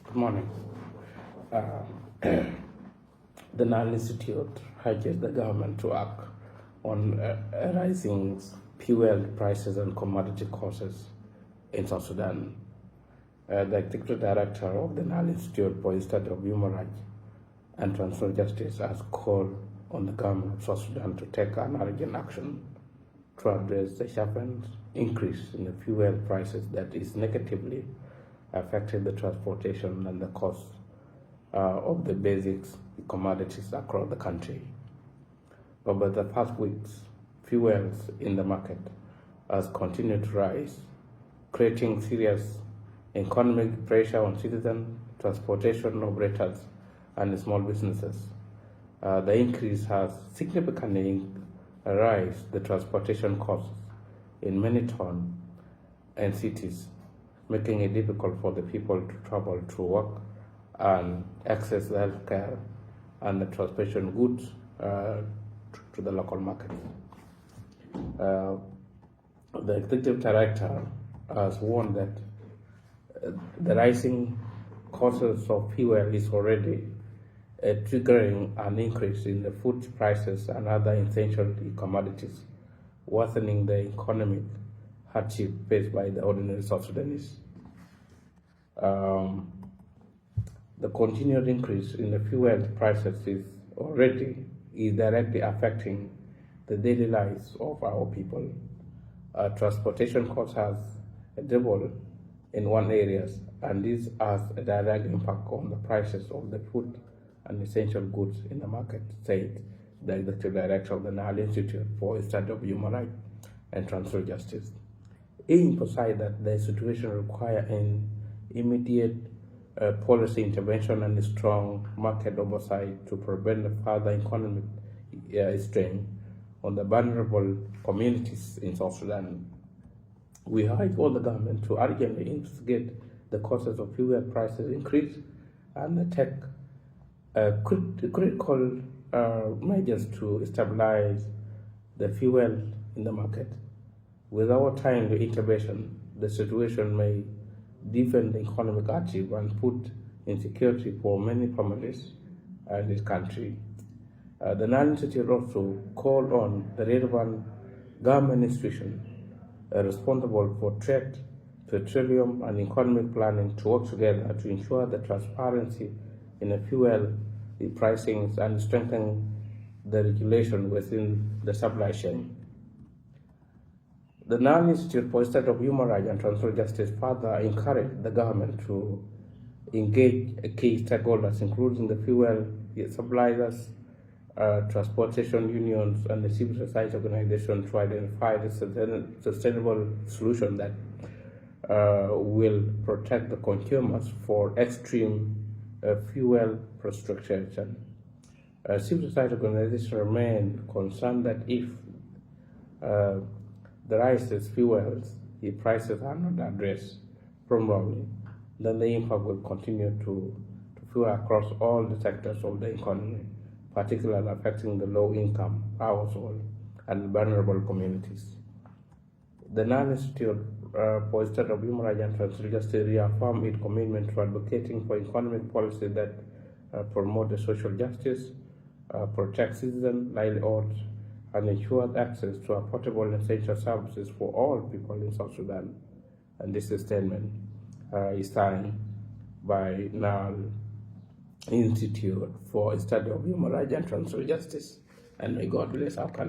Good morning. Uh, the Nile Institute urges the government to act on rising fuel prices and commodity costs in South Sudan. The Executive Director of the Nile Institute for the Study of Human Rights and Transitional Justice has called on the government of South Sudan to take an urgent action to address the sharpened increase in the fuel prices that is negatively affecting the transportation and the cost of the basic commodities across the country. Over the past weeks, fuels in the market has continued to rise, creating serious economic pressure on citizens, transportation operators, and small businesses. The increase has significantly raised the transportation costs in many towns and cities, making it difficult for the people to travel to work and access healthcare and the transportation goods to the local market. The executive director has warned that the rising costs of fuel is already triggering an increase in the food prices and other essential commodities, worsening the economic hardship faced by the ordinary South Sudanese. The continued increase in the fuel prices is directly affecting the daily lives of our people. Transportation costs has doubled in one area, and this has a direct impact on the prices of the food and essential goods in the market, said the Executive Director of the Nile Institute for the Study of Human Rights and Transitional Justice. He emphasized that the situation requires an immediate policy intervention and strong market oversight to prevent the further economic strain on the vulnerable communities in South Sudan. We urge all the government to urgently investigate the causes of fuel prices increase and take critical measures to stabilize the fuel in the market. Without timely intervention, the situation may deepen the economic hardship and put insecurity for many families in this country. The Nile Institute also called on the relevant government institutions responsible for trade, petroleum, and economic planning to work together to ensure the transparency in the fuel pricing and strengthen the regulation within the supply chain. The Nile Institute for the Study of Human Rights and Transitional Justice further encouraged the government to engage key stakeholders, including the fuel suppliers, transportation unions, and the civil society organizations, to identify the sustainable solution that will protect the consumers for extreme fuel fluctuation. Civil society organizations remain concerned that if the rises fuels, the prices are not addressed properly, then the impact will continue to fuel across all the sectors of the economy, particularly affecting the low-income household and vulnerable communities. The Nile Institute for the Study of Human Rights and Transitional Justice reaffirmed its commitment to advocating for economic policies that promote the social justice, protect citizen livelihoods, and ensure access to affordable and essential services for all people in South Sudan. And this statement is signed by Nile Institute for the Study of Human Rights and Transitional Justice. And may God bless our country.